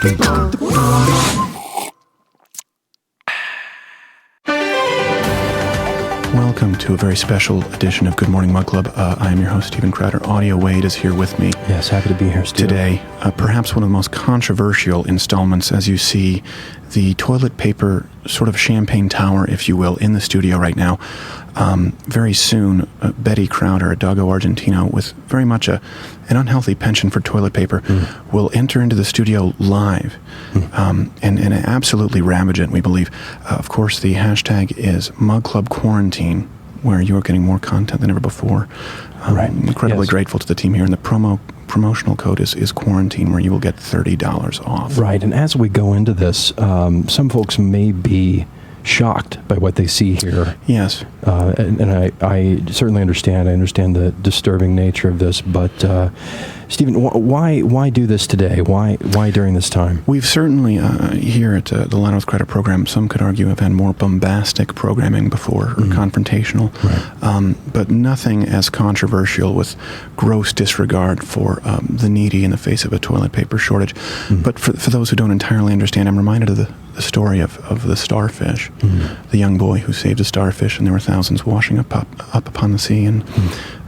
Welcome to a very special edition of Good Morning MugClub. I am your host, Stephen Crowder. Audio Wade is here with me. Yes, happy to be here, Steve. Today, perhaps one of the most controversial installments, as you see the toilet paper sort of champagne tower, if you will, in the studio right now. Very soon, Betty Crowder, a doggo Argentino with very much an unhealthy penchant for toilet paper, will enter into the studio live and absolutely ravage it, we believe. Of course, the hashtag is MugClub Quarantine, where you're getting more content than ever before. Right. Incredibly grateful to the team here. And the promotional code is quarantine, where you will get $30 off. Right. And as we go into this, some folks may be shocked by what they see here. Yes. And I certainly understand. I understand the disturbing nature of this. But, Stephen, why do this today? Why during this time? We've certainly, here at the Lanos Credit Program, some could argue have had more bombastic programming before, or confrontational. Right. But nothing as controversial with gross disregard for the needy in the face of a toilet paper shortage. But for those who don't entirely understand, I'm reminded of the story of the starfish, the young boy who saved a starfish, and there were thousands washing up upon the sea. And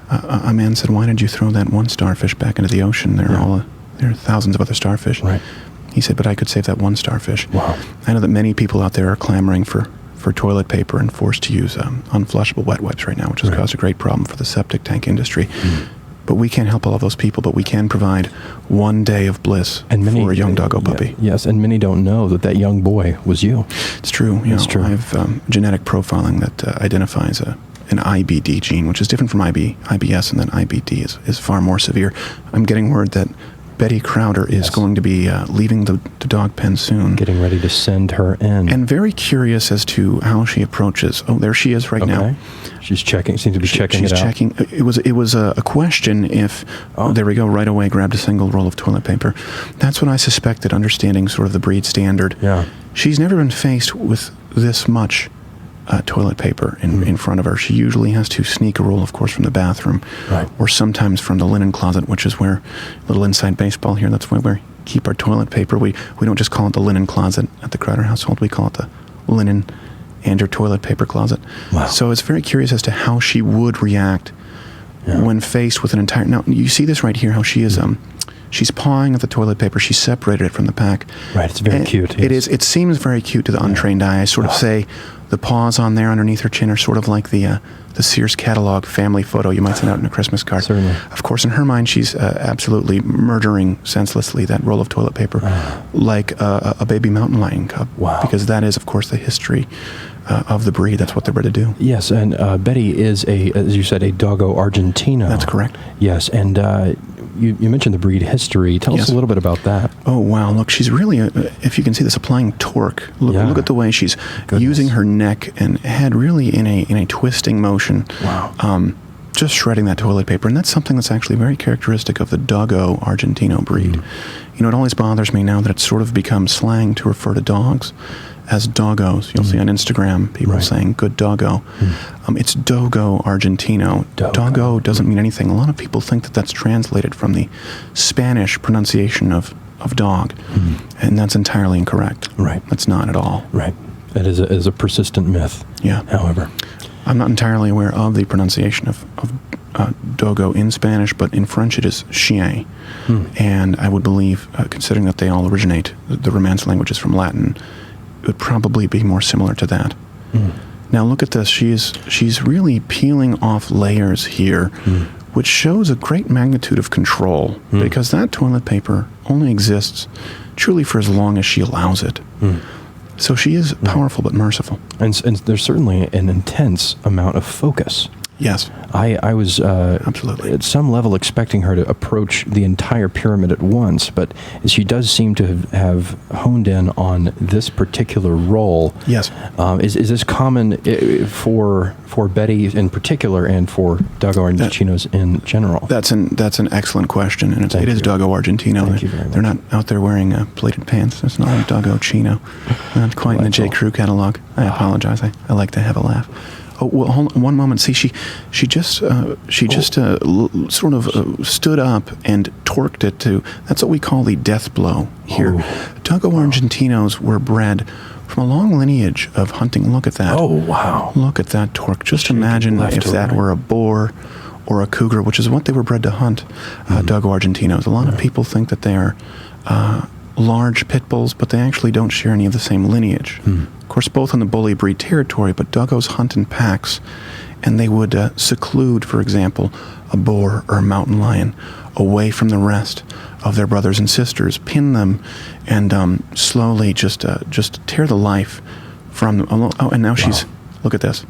a man said, "Why did you throw that one starfish back into the ocean? There are thousands of other starfish." Right. He said, "But I could save that one starfish." Wow. I know that many people out there are clamoring for toilet paper and forced to use unflushable wet wipes right now, which has caused a great problem for the septic tank industry. But we can't help all of those people, but we can provide one day of bliss for a young doggo puppy. Yes, and many don't know that young boy was you. It's true. It's true. I have genetic profiling that identifies an IBD gene, which is different from IBS, and then IBD is far more severe. I'm getting word that Betty Crowder is going to be leaving the dog pen soon. Getting ready to send her in. And very curious as to how she approaches. Oh, there she is right now. She's checking. Seems to be checking it out. She's checking. It was a question if. Oh, there we go. Right away, grabbed a single roll of toilet paper. That's what I suspected. Understanding sort of the breed standard. Yeah. She's never been faced with this much toilet paper in front of her. She usually has to sneak a roll, of course, from the bathroom, or sometimes from the linen closet, which is where, little inside baseball here, that's where we keep our toilet paper. We don't just call it the linen closet at the Crowder household. We call it the linen and your toilet paper closet. Wow. So it's very curious as to how she would react when faced with an entire... Now, you see this right here, how she is... She's pawing at the toilet paper. She separated it from the pack. Right, it's very cute. It is. It seems very cute to the untrained eye. I sort of say the paws on there underneath her chin are sort of like the Sears catalog family photo you might send out in a Christmas card. Certainly. Of course, in her mind, she's absolutely murdering senselessly that roll of toilet paper like a baby mountain lion cub. Wow. Because that is, of course, the history of the breed. That's what they're bred to do. Yes, and Betty is, as you said, a doggo Argentino. That's correct. Yes, and you mentioned the breed history. Tell us a little bit about that. Oh, wow. Look, she's really, if you can see this, applying torque. Look at the way she's using her neck and head really in a twisting motion. Wow. Just shredding that toilet paper. And that's something that's actually very characteristic of the doggo Argentino breed. You know, it always bothers me now that it's sort of become slang to refer to dogs as doggos. You'll see on Instagram people saying good doggo. It's doggo Argentino. Doggo doesn't mean anything. A lot of people think that that's translated from the Spanish pronunciation of dog, and that's entirely incorrect. Right. That's not at all. Right. That is a persistent myth. Yeah. However, I'm not entirely aware of the pronunciation of doggo in Spanish, but in French it is chien. And I would believe, considering that they all originate, the Romance languages from Latin, it would probably be more similar to that. Now look at this. She's really peeling off layers here, which shows a great magnitude of control, because that toilet paper only exists truly for as long as she allows it. So she is powerful but merciful. And there's certainly an intense amount of focus. Yes. I was absolutely at some level expecting her to approach the entire pyramid at once, but she does seem to have honed in on this particular role. Yes. Is this common for Betty in particular and for doggo Argentinos in general? That's an excellent question, and it is doggo Argentino. Thank you very much. They're not out there wearing pleated pants. It's not like doggo chino. Not quite in the J. Crew catalog. I apologize. I like to have a laugh. Oh well, hold on one moment. See, she just sort of stood up and torqued it to. That's what we call the death blow here. Doggo Argentinos were bred from a long lineage of hunting. Look at that. Oh wow! Look at that torque. Just imagine if that were a boar or a cougar, which is what they were bred to hunt. Doggo Argentinos. A lot of people think that they are large pit bulls, but they actually don't share any of the same lineage. Of course, both in the bully breed territory, but doggos hunt in packs, and they would seclude, for example, a boar or a mountain lion away from the rest of their brothers and sisters, pin them, and slowly just tear the life from them. Oh, and now she's, look at this.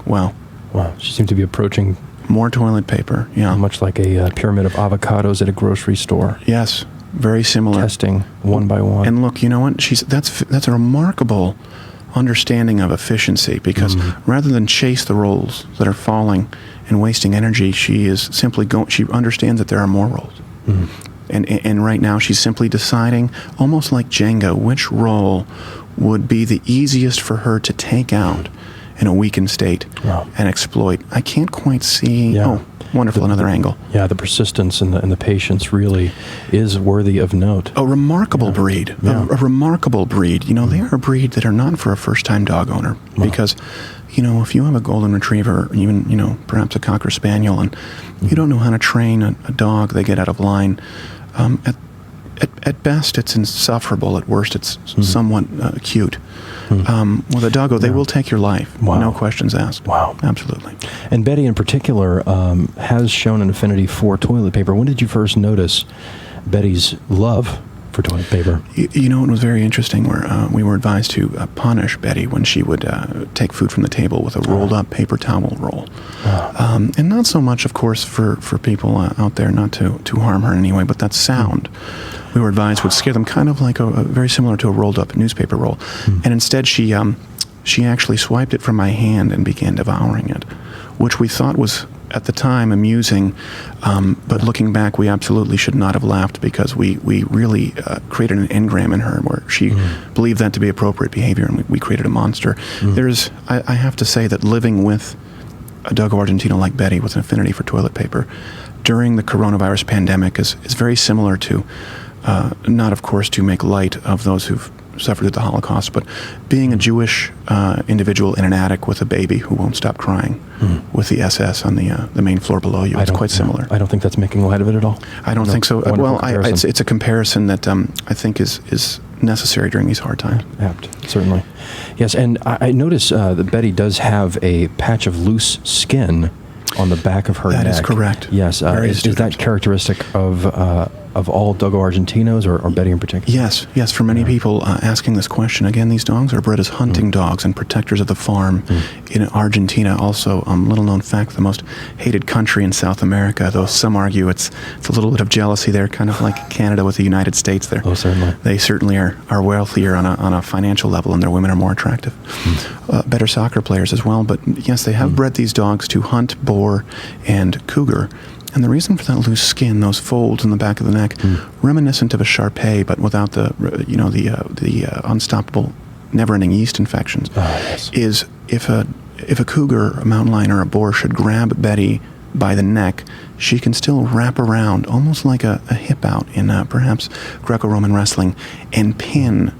Wow. Wow, she seems to be approaching more toilet paper, yeah. Much like a pyramid of avocados at a grocery store. Yes, very similar. Testing one by one. And look, you know what? That's a remarkable understanding of efficiency, because rather than chase the rolls that are falling and wasting energy, she is simply she understands that there are more rolls. And right now she's simply deciding, almost like Jenga, which roll would be the easiest for her to take out in a weakened state and exploit. I can't quite see. Oh, wonderful, another angle. Yeah, the persistence and the patience really is worthy of note. A remarkable breed. A remarkable breed. You know, they are a breed that are not for a first-time dog owner, because, you know, if you have a golden retriever, even, you know, perhaps a cocker spaniel, and you don't know how to train a dog, they get out of line. At best, it's insufferable. At worst, it's somewhat cute. With a doggo, they will take your life. No questions asked. Wow. Absolutely. And Betty, in particular, has shown an affinity for toilet paper. When did you first notice Betty's love for toilet paper? You know, it was very interesting where we were advised to punish Betty when she would take food from the table with a rolled-up paper towel roll. And not so much, of course, for people out there not to harm her in any way, but that sound, we were advised, would scare them, kind of like very similar to a rolled-up newspaper roll. And instead, she actually swiped it from my hand and began devouring it, which we thought was, at the time, amusing, but looking back, we absolutely should not have laughed, because we really created an engram in her where she believed that to be appropriate behavior, and we created a monster. I have to say that living with a Doggo Argentino like Betty with an affinity for toilet paper during the coronavirus pandemic is very similar to, not of course to make light of those who've suffered the Holocaust, but being a Jewish individual in an attic with a baby who won't stop crying with the SS on the main floor below you. It's quite similar. I don't think that's making light of it at all. I don't think so. Well, it's a comparison that I think is necessary during these hard times. Apt, certainly. Yes, and I notice that Betty does have a patch of loose skin on the back of her neck. That is correct. Yes. Is that characteristic of all Doggo Argentinos, or Betty in particular? Yes. For many people asking this question, again, these dogs are bred as hunting dogs and protectors of the farm. In Argentina, also, little known fact, the most hated country in South America, though some argue it's a little bit of jealousy there, kind of like Canada with the United States there. Oh, certainly. They certainly are wealthier on a financial level, and their women are more attractive. Better soccer players as well, but yes, they have bred these dogs to hunt boar and cougar. And the reason for that loose skin, those folds in the back of the neck, reminiscent of a Shar-Pei, but without the unstoppable, never-ending yeast infections, is if a cougar, a mountain lion, or a boar should grab Betty by the neck, she can still wrap around, almost like a hip out in perhaps Greco-Roman wrestling, and pin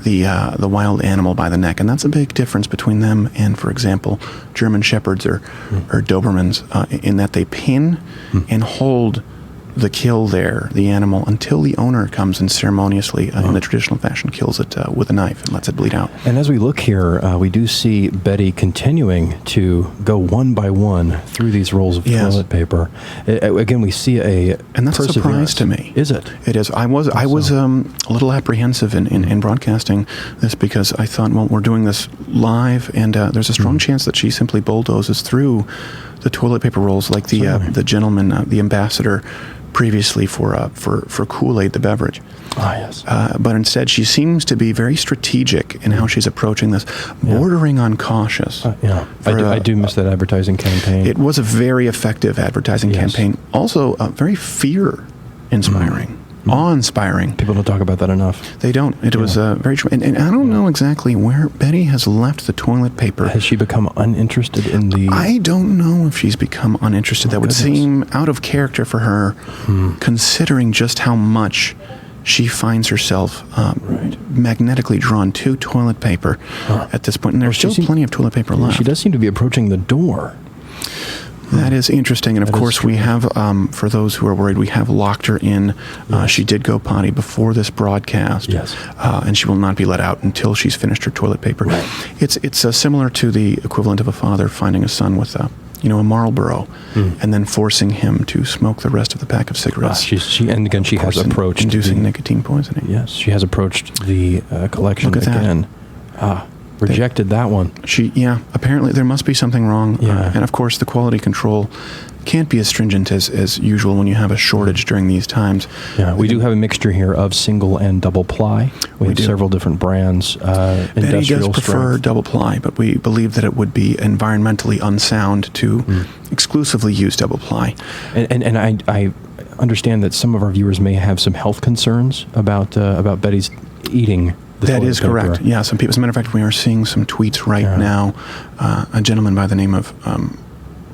the wild animal by the neck. And that's a big difference between them and, for example, German Shepherds or Dobermans, in that they pin and hold the kill there, the animal, until the owner comes and ceremoniously, in the traditional fashion, kills it with a knife and lets it bleed out. And as we look here, we do see Betty continuing to go one by one through these rolls of toilet paper. Again, we see and that's a surprise to me. Is it? It is. I was a little apprehensive in broadcasting this, because I thought, well, we're doing this live, and there's a strong chance that she simply bulldozes through the toilet paper rolls like the gentleman, the ambassador, previously for Kool-Aid, the beverage. Yes. But instead, she seems to be very strategic in how she's approaching this, bordering on cautious. I do miss that advertising campaign. It was a very effective advertising campaign. Also, very fear-inspiring. awe-inspiring. People don't talk about that enough. They don't. It was very true. And I don't know exactly where Betty has left the toilet paper. Has she become uninterested in the... I don't know if she's become uninterested. That would seem out of character for her, considering just how much she finds herself magnetically drawn to toilet paper at this point. And there's still plenty of toilet paper left. She does seem to be approaching the door. That is interesting. And of course, we have, for those who are worried, we have locked her in. She did go potty before this broadcast. Yes. And she will not be let out until she's finished her toilet paper. Right. It's similar to the equivalent of a father finding a son with a Marlboro, and then forcing him to smoke the rest of the pack of cigarettes. And again, she has approached inducing nicotine poisoning. Yes, she has approached the collection Look at again. Rejected that one. Apparently there must be something wrong. Yeah. And of course, the quality control can't be as stringent as usual when you have a shortage during these times. Yeah, we do have a mixture here of single and double ply. We have several different brands. Betty does prefer double ply, but we believe that it would be environmentally unsound to exclusively use double ply. And I understand that some of our viewers may have some health concerns about Betty's eating. That is correct. Yeah, some people. As a matter of fact, we are seeing some tweets right now. A gentleman by the name of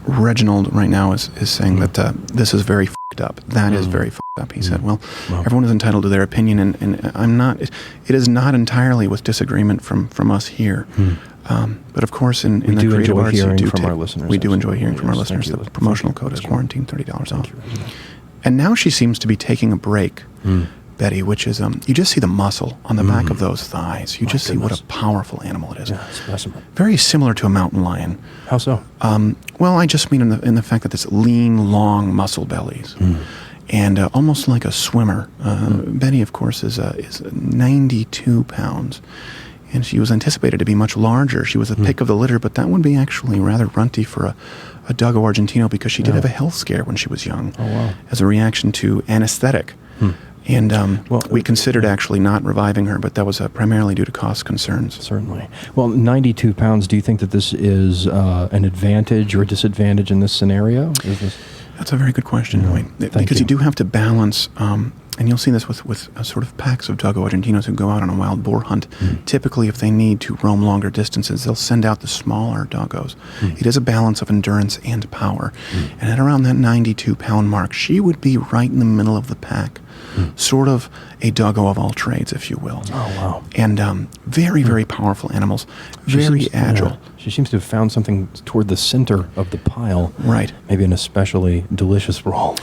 Reginald right now is saying that this is very f***ed up. That is very f***ed up. He said, well, everyone is entitled to their opinion, and I'm not. It is not entirely with disagreement from us here. But of course, in the creative arts, we do enjoy hearing from our listeners. The promotional code is quarantine, $30 off. And now she seems to be taking a break. Betty, which is, you just see the muscle on the back of those thighs. You just see what a powerful animal it is. Yeah, specimen. Very similar to a mountain lion. How so? Well, I just mean in the fact that it's lean, long muscle bellies. And almost like a swimmer. Betty, of course, is 92 pounds. And she was anticipated to be much larger. She was the pick of the litter, but that would be actually rather runty for a doggo Argentino, because she did have a health scare when she was young. Oh, wow. As a reaction to anesthetic. And we considered actually not reviving her, but that was primarily due to cost concerns. Certainly. Well, 92 pounds, do you think that this is an advantage or a disadvantage in this scenario? That's a very good question, because you do have to balance, and you'll see this with sort of packs of doggo Argentinos who go out on a wild boar hunt. Typically, if they need to roam longer distances, they'll send out the smaller doggos. It is a balance of endurance and power. And at around that 92-pound mark, she would be right in the middle of the pack. Sort of a doggo of all trades, if you will. Oh, wow. And very, very powerful animals. Very agile. She seems to have found something toward the center of the pile. Right. Maybe an especially delicious roll.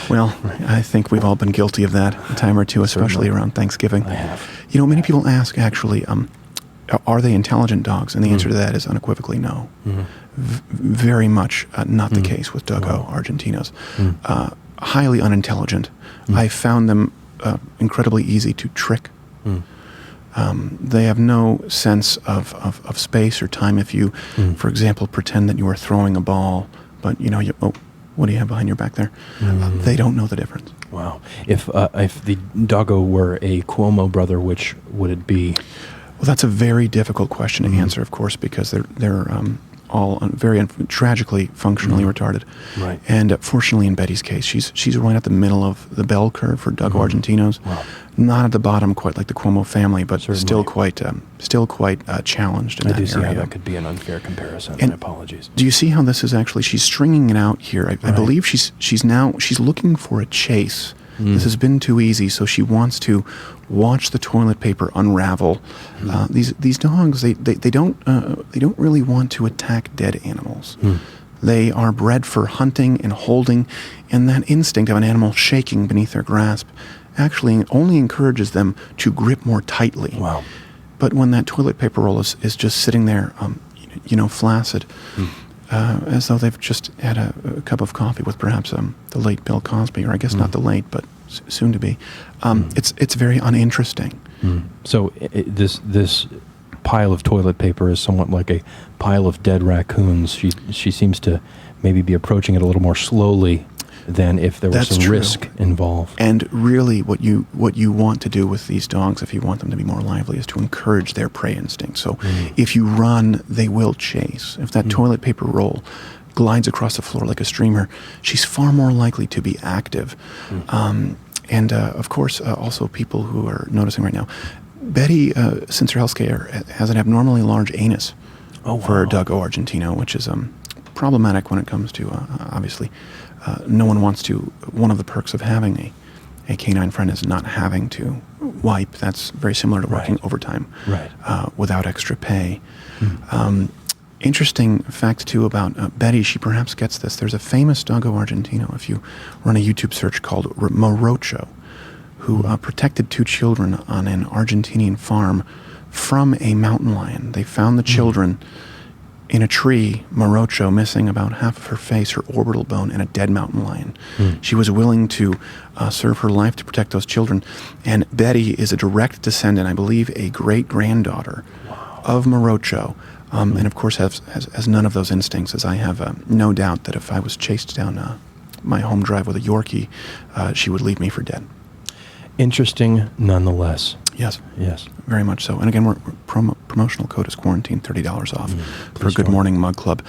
Well, I think we've all been guilty of that a time or two, especially around Thanksgiving. I have. Many people ask, actually, are they intelligent dogs? And the answer to that is unequivocally no. Very much not the case with doggo Argentinos. Highly unintelligent. I found them incredibly easy to trick. They have no sense of space or time. If you, for example, pretend that you are throwing a ball, but what do you have behind your back there? They don't know the difference. Wow. If the doggo were a Cuomo brother, which would it be? Well, that's a very difficult question to answer, of course, because they're all very tragically functionally retarded. Right. And fortunately, in Betty's case, she's right at the middle of the bell curve for doggo Argentinos. Wow. Not at the bottom, quite like the Cuomo family, but Certainly. still quite challenged in that area. I do see how that could be an unfair comparison. And my apologies. Do you see how this is actually? She's stringing it out here. I believe she's looking for a chase. This has been too easy, so she wants to watch the toilet paper unravel. These dogs, they don't really want to attack dead animals. They are bred for hunting and holding, and that instinct of an animal shaking beneath their grasp actually only encourages them to grip more tightly. Wow. But when that toilet paper roll is just sitting there, flaccid, as though they've just had a cup of coffee with perhaps the late Bill Cosby, or I guess not the late, but soon to be. It's very uninteresting. So this pile of toilet paper is somewhat like a pile of dead raccoons. She seems to maybe be approaching it a little more slowly than if there was some risk involved. And really, what you want to do with these dogs, if you want them to be more lively, is to encourage their prey instinct. So if you run, they will chase. If that toilet paper roll glides across the floor like a streamer, she's far more likely to be active. And of course, also people who are noticing right now, Betty, since her health scare, has an abnormally large anus for Doggo Argentino, which is problematic when it comes to, obviously, no one wants to. One of the perks of having a canine friend is not having to wipe. That's very similar to working overtime without extra pay. Interesting fact, too, about Betty, she perhaps gets this. There's a famous Doggo Argentino, if you run a YouTube search, called Morocho, who protected 2 children on an Argentinian farm from a mountain lion. They found the children in a tree, Morocho missing about half of her face, her orbital bone, and a dead mountain lion. She was willing to serve her life to protect those children. And Betty is a direct descendant, I believe a great-granddaughter of Morocho. And of course has none of those instincts, as I have no doubt that if I was chased down my home drive with a Yorkie, she would leave me for dead. Interesting nonetheless. Yes. Yes. Very much so. And again, promotional code is quarantine, $30 off for Good Morning MugClub.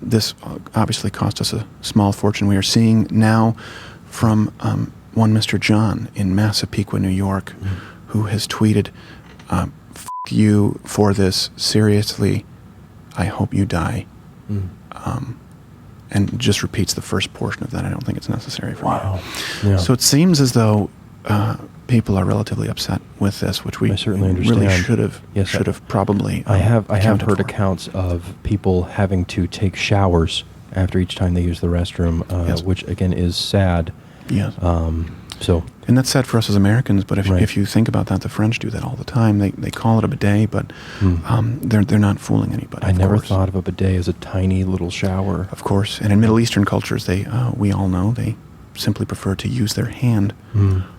This obviously cost us a small fortune. We are seeing now from one Mr. John in Massapequa, New York, who has tweeted, "F you for this. Seriously, I hope you die." And just repeats the first portion of that. I don't think it's necessary for me. Yeah. So it seems as though people are relatively upset with this, which we certainly understand. really should have probably. I have heard for. accounts of people having to take showers after each time they use the restroom, which again is sad. Yes. And that's sad for us as Americans, but if you think about that, the French do that all the time. They call it a bidet, but they're not fooling anybody. I never thought of a bidet as a tiny little shower. Of course, and in Middle Eastern cultures, we all know they simply prefer to use their hand.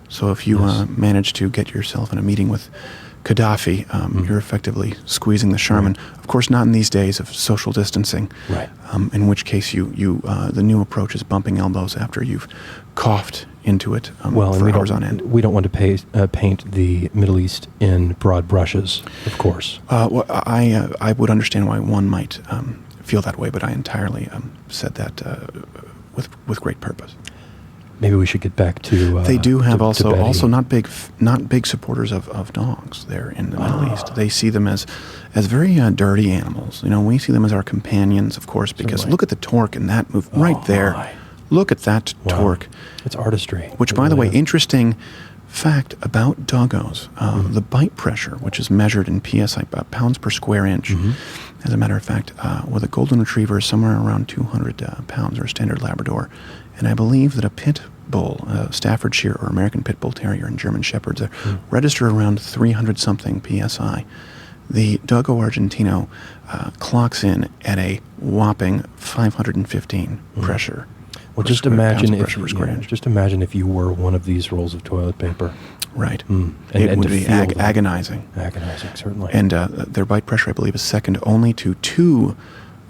So if you manage to get yourself in a meeting with Gaddafi, you're effectively squeezing the Charmin. Of course, not in these days of social distancing. In which case, the new approach is bumping elbows after you've coughed into it for hours on end. We don't want to paint the Middle East in broad brushes, of course. I would understand why one might feel that way, but I entirely said that with great purpose. Maybe we should get back to. They do have to also not big supporters of dogs there in the Middle East. They see them as very dirty animals. We see them as our companions, of course, because look at the torque in that move right there. My. Look at that torque. It's artistry. Which, by the way, interesting fact about doggos, the bite pressure, which is measured in PSI, pounds per square inch. As a matter of fact, with a golden retriever, somewhere around 200 pounds, or a standard Labrador. And I believe that a pit bull, Staffordshire or American Pit Bull Terrier and German Shepherds, register around 300-something PSI. The Doggo Argentino clocks in at a whopping 515 pressure. Well, just imagine if you were one of these rolls of toilet paper. Right. It would be agonizing. Agonizing, certainly. And their bite pressure, I believe, is second only to 2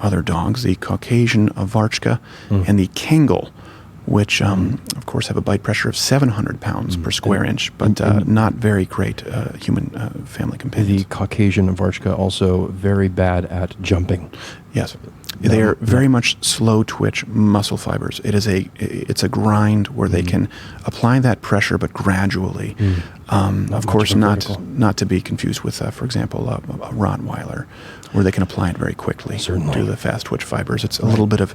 other dogs, the Caucasian Avarchka and the Kangal, which, of course, have a bite pressure of 700 pounds per square inch, but not very great human family companions. The Caucasian Avarchka also very bad at jumping. Yes. They are very much slow twitch muscle fibers. It's a grind where they can apply that pressure, but gradually. Of course, not to be confused with, for example, a Rottweiler, where they can apply it very quickly. Certainly. Due to the fast twitch fibers. It's a little bit of,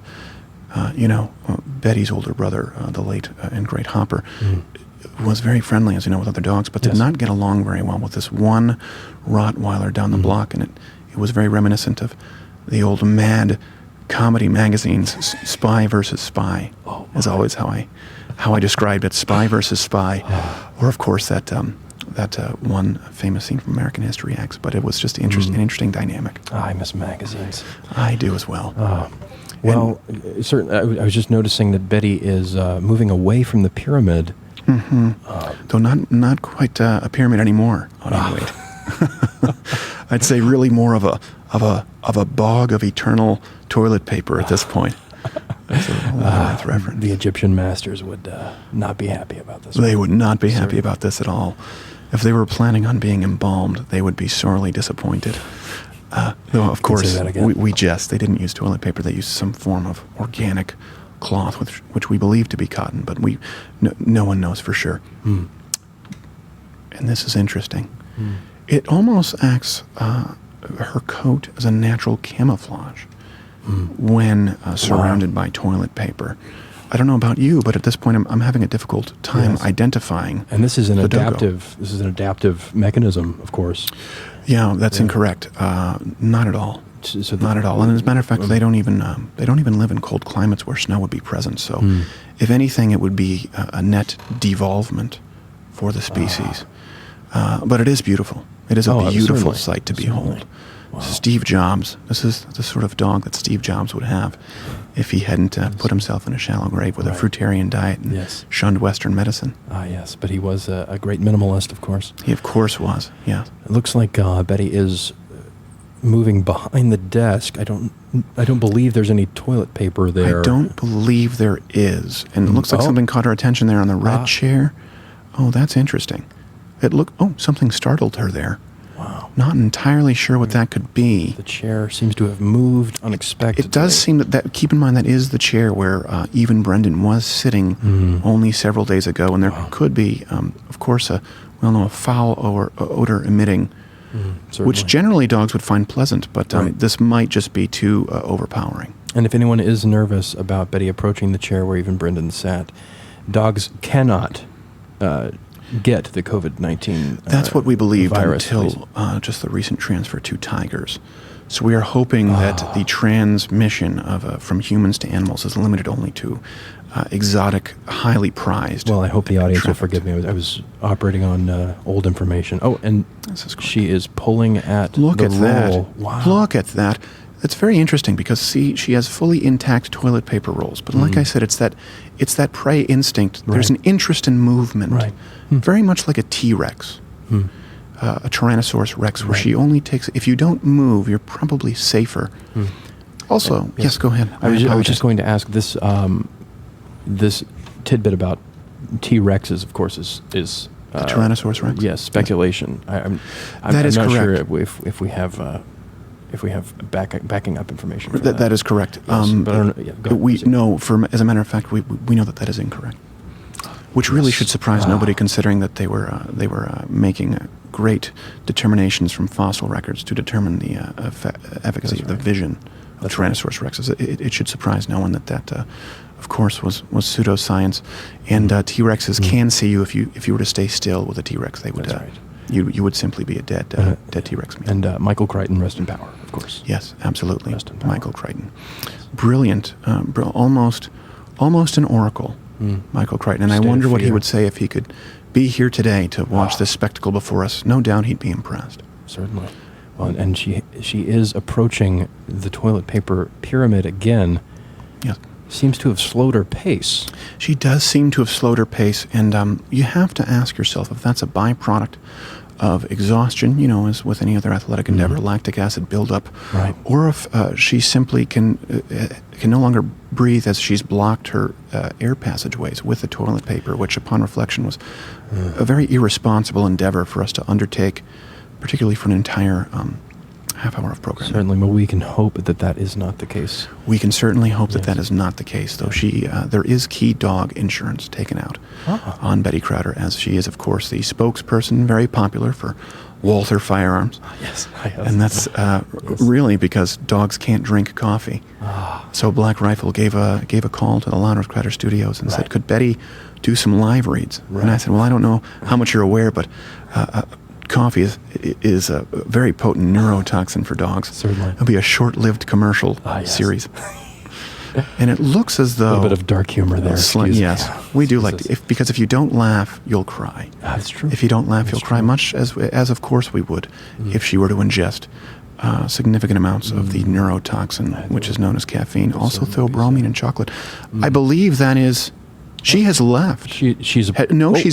Betty's older brother, the late and great Hopper, was very friendly, as you know, with other dogs, but did not get along very well with this one Rottweiler down the block, and it was very reminiscent of the old mad comedy magazines, Spy versus Spy, is always how I described it, Spy versus Spy, or of course that one famous scene from American History X, but it was just an interesting dynamic. I miss magazines. I do as well. Certainly, I was just noticing that Betty is moving away from the pyramid. Though not quite a pyramid anymore on any weight. I'd say really more of a bog of eternal toilet paper at this point. That's a reference. The Egyptian masters would not be happy about this. They would not be happy about this at all. If they were planning on being embalmed, they would be sorely disappointed. Though, of course, we jest. They didn't use toilet paper. They used some form of organic cloth, which we believe to be cotton, but no one knows for sure. Hmm. And this is interesting. Hmm. It almost acts, her coat, as a natural camouflage when surrounded by toilet paper. I don't know about you, but at this point I'm having a difficult time identifying. And this is an the doggo. adaptive. This is an adaptive mechanism, of course. Yeah, that's incorrect. Not at all. So Not at all. And as a matter of fact, they don't even live in cold climates where snow would be present. So, if anything, it would be a net devolvement for the species. But it is beautiful. It is a beautiful sight to behold. Wow. Steve Jobs. This is the sort of dog that Steve Jobs would have if he hadn't put himself in a shallow grave with a fruitarian diet and shunned Western medicine. Ah, yes. But he was a great minimalist, of course. He, of course, was. Yeah. It looks like Betty is moving behind the desk. I don't believe there's any toilet paper there. I don't believe there is. And it looks like something caught her attention there on the red chair. Oh, that's interesting. Something startled her there. Wow. Not entirely sure what that could be. The chair seems to have moved unexpectedly. It does seem that keep in mind, that is the chair where Even Brendan was sitting only several days ago, and there could be, of course, a foul odor emitting, which generally dogs would find pleasant, but this might just be too overpowering. And if anyone is nervous about Betty approaching the chair where Even Brendan sat, dogs cannot get the COVID-19 That's what we believed virus, until just the recent transfer to tigers. So we are hoping that the transmission of from humans to animals is limited only to exotic, highly prized. Well, I hope the audience will forgive me. I was operating on old information. Oh, and she is pulling at Look the at roll. that. Wow. Look at that. It's very interesting because, see, she has fully intact toilet paper rolls. But like I said, it's that prey instinct. There's an interest in movement. Right. Very much like a T-Rex, a Tyrannosaurus Rex, where she only takes, if you don't move, you're probably safer. Also, yes, go ahead. I was just going to ask this this tidbit about T-Rexes, of course, is the Tyrannosaurus Rex? Yes, speculation. I'm that is not correct. sure if we have backing up information for that. That is correct. Yes, but I don't know. Yeah, go ahead. As a matter of fact, we know that is incorrect. Which really should surprise nobody, considering that they were making great determinations from fossil records to determine the efficacy of the vision of Tyrannosaurus rexes. It should surprise no one that of course, was pseudoscience. And T-Rexes can see you if you were to stay still with a T-Rex. They would. You would simply be a dead T-Rex meal. And Michael Crichton, rest in power, of course. Yes, absolutely. Rest in power. Michael Crichton, brilliant, almost an oracle. Michael Crichton, and I wonder what he would say if he could be here today to watch this spectacle before us. No doubt he'd be impressed. Certainly. Well, and she is approaching the toilet paper pyramid again. Yes. Seems to have slowed her pace. She does seem to have slowed her pace, and you have to ask yourself if that's a byproduct of exhaustion, as with any other athletic endeavor, lactic acid buildup, or if she simply can no longer breathe as she's blocked her air passageways with the toilet paper, which upon reflection was a very irresponsible endeavor for us to undertake, particularly for an entire half hour of programming. Certainly, but we can hope that is not the case. We can certainly hope that is not the case, though there is key dog insurance taken out on Betty Crowder, as she is, of course, the spokesperson, very popular for Walther Firearms. Yes. And that's really because dogs can't drink coffee. So Black Rifle gave a call to the Lawners Crowder Studios and said, could Betty do some live reads? And I said, well, I don't know how much you're aware, but coffee is a very potent neurotoxin for dogs. Certainly. It'll be a short-lived commercial series. And it looks as though... A little bit of dark humor there. Yes. We do because if you don't laugh, you'll cry. That's true. If you don't laugh, you'll cry, much as of course we would if she were to ingest significant amounts of the neurotoxin, which is known as caffeine, also theobromine and chocolate. I believe that is... She has left. She's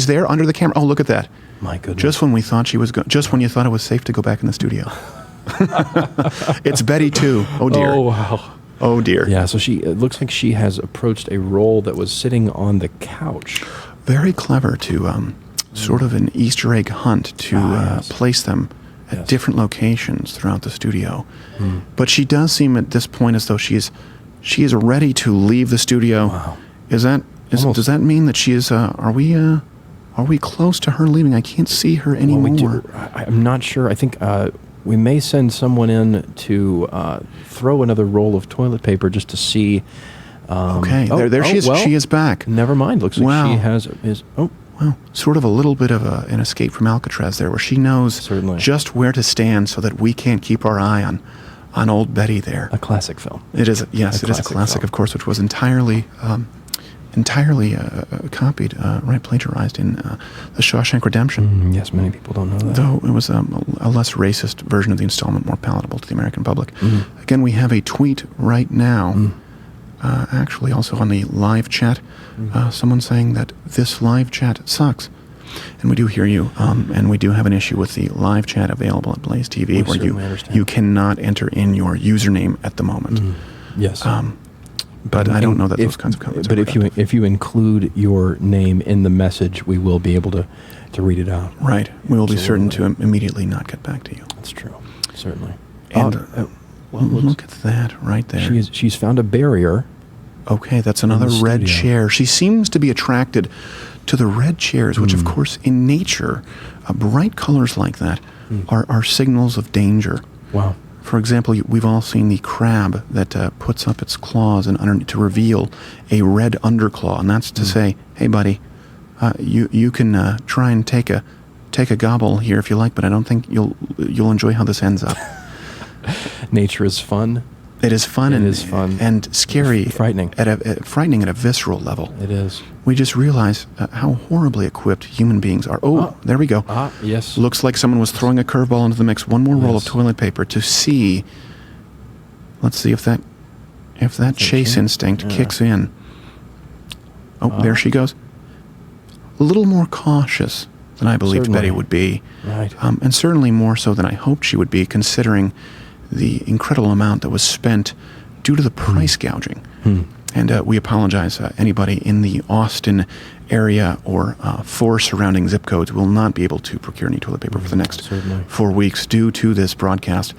there under the camera. Oh, look at that. My goodness. Just when we thought she was just when you thought it was safe to go back in the studio. It's Betty too. Oh dear. Oh wow. Oh dear. Yeah, so it looks like she has approached a roll that was sitting on the couch. Very clever to sort of an Easter egg hunt to place them at different locations throughout the studio. But she does seem at this point as though she's She is ready to leave the studio. Wow. Does that mean that she is? Are we close to her leaving? I can't see her anymore. I'm not sure. I think we may send someone in to throw another roll of toilet paper just to see. Okay, there she is. Well, she is back. Never mind. Looks like she has his. Oh. Well, sort of a little bit of an escape from Alcatraz there, where she knows just where to stand so that we can't keep our eye on old Betty there. A classic film. It is. Yes, it is a classic, of course, which was entirely copied, plagiarized in The Shawshank Redemption. Yes, many people don't know that. Though it was a less racist version of the installment, more palatable to the American public. Again, we have a tweet right now. Actually, also on the live chat, someone saying that this live chat sucks. And we do hear you, and we do have an issue with the live chat available at Blaze TV, where you cannot enter in your username at the moment. Yes. But I don't know that those kinds of comments But are if you include your name in the message, we will be able to read it out. Right. We will be certain to immediately not get back to you. That's true. Certainly. And look at that right there. She's found a barrier. Okay, that's another red chair. She seems to be attracted to the red chairs, which, of course, in nature, bright colors like that are signals of danger. Wow. For example, we've all seen the crab that puts up its claws and to reveal a red underclaw, and that's to say, hey, buddy, you can try and take a gobble here if you like, but I don't think you'll enjoy how this ends up. Nature is fun. It is fun. It is fun. And scary. Frightening. Frightening at a visceral level. It is. We just realize how horribly equipped human beings are. There we go. Yes. Looks like someone was throwing a curveball into the mix. One more roll of toilet paper to see. Let's see if that chase instinct kicks in. There she goes. A little more cautious than I believed Betty would be. Right. And certainly more so than I hoped she would be, considering the incredible amount that was spent due to the price gouging. And we apologize. Anybody in the Austin area or 4 surrounding zip codes will not be able to procure any toilet paper for the next 4 weeks due to this broadcast.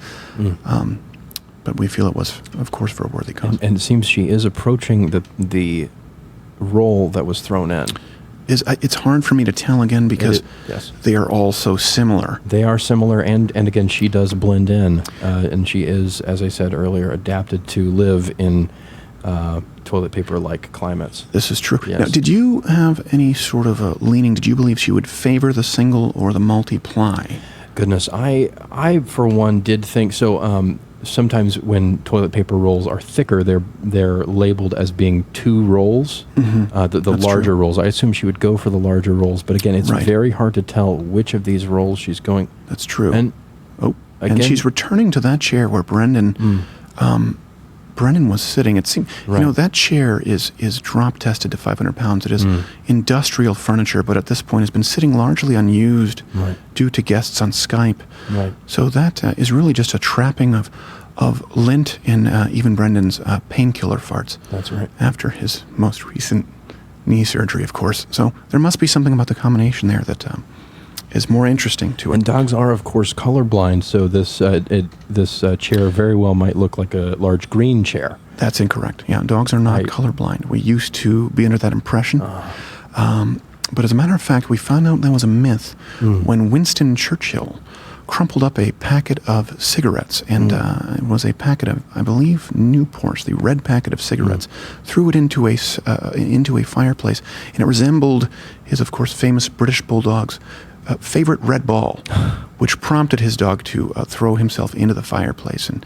But we feel it was, of course, for a worthy cause. And it seems she is approaching the roll that was thrown in. It's hard for me to tell again because they are all so similar. They are similar, and again, she does blend in, and she is, as I said earlier, adapted to live in toilet paper-like climates. This is true. Yes. Now, did you have any sort of a leaning? Did you believe she would favor the single or the multi-ply? Goodness, I for one did think so. Sometimes when toilet paper rolls are thicker, they're labeled as being 2 rolls, the larger rolls. I assume she would go for the larger rolls, but again, it's very hard to tell which of these rolls she's going. That's true. And again, and she's returning to that chair where Brendan was sitting. It seemed, that chair is drop tested to 500 pounds. It is industrial furniture, but at this point has been sitting largely unused due to guests on Skype. Right. So that is really just a trapping of lint in even Brendan's painkiller farts. That's right. After his most recent knee surgery, of course. So there must be something about the combination there that is more interesting to it. And dogs are, of course, colorblind, so this chair very well might look like a large green chair. That's incorrect. Yeah, dogs are not colorblind. We used to be under that impression. But as a matter of fact, we found out that was a myth when Winston Churchill crumpled up a packet of cigarettes, and it was a packet of, I believe, Newports, the red packet of cigarettes, threw it into a fireplace, and it resembled his, of course, famous British Bulldog's favorite red ball, which prompted his dog to throw himself into the fireplace and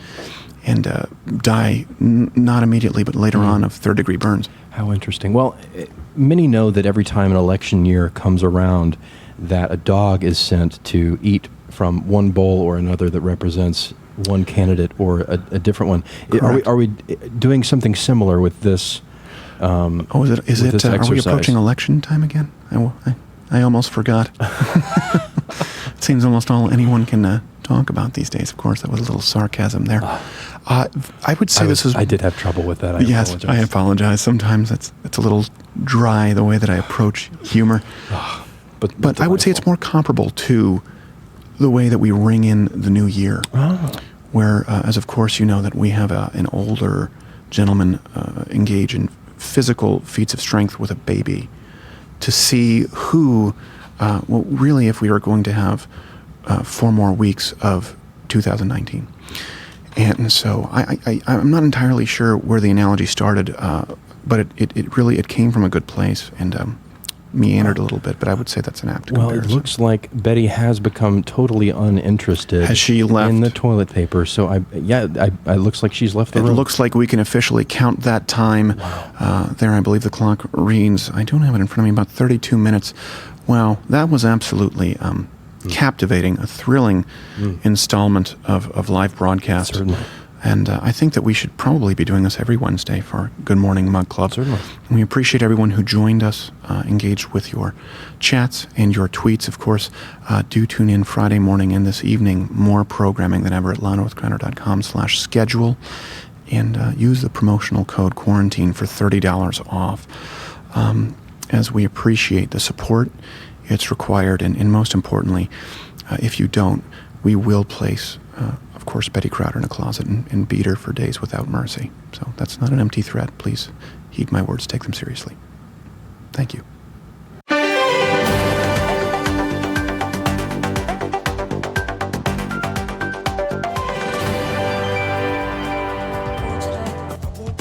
die, not immediately, but later on, of third-degree burns. How interesting. Well, many know that every time an election year comes around, that a dog is sent to eat from one bowl or another that represents one candidate or a different one. Are we doing something similar with this? Is it? Are we approaching election time again? I almost forgot. It seems almost all anyone can talk about these days. Of course, that was a little sarcasm there. I would say this is... I did have trouble with that. I apologize. Sometimes it's a little dry, the way that I approach humor. But I would say it's more comparable to the way that we ring in the new year. Where, as of course you know, that we have an older gentlemen engage in physical feats of strength with a baby to see who, well, really, if we are going to have 4 more weeks of 2019. And so I'm not entirely sure where the analogy started, but it really came from a good place and meandered a little bit, but I would say that's an apt comparison. Well, it looks like Betty has become totally uninterested. Has she left? In the toilet paper. So, it looks like she's left the room. It looks like we can officially count that time. Wow. There, I believe the clock reads, I don't have it in front of me, about 32 minutes. Wow, that was absolutely captivating, a thrilling installment of live broadcast. Certainly. And I think that we should probably be doing this every Wednesday for Good Morning Mug Club. Certainly. And we appreciate everyone who joined us, engaged with your chats and your tweets. Of course, do tune in Friday morning and this evening. More programming than ever at loudnorthcrowner.com/schedule. And use the promotional code quarantine for $30 off. As we appreciate the support, it's required. And most importantly, if you don't, we will place of course, Betty Crowder in a closet and beat her for days without mercy. So that's not an empty threat. Please heed my words. Take them seriously. Thank you.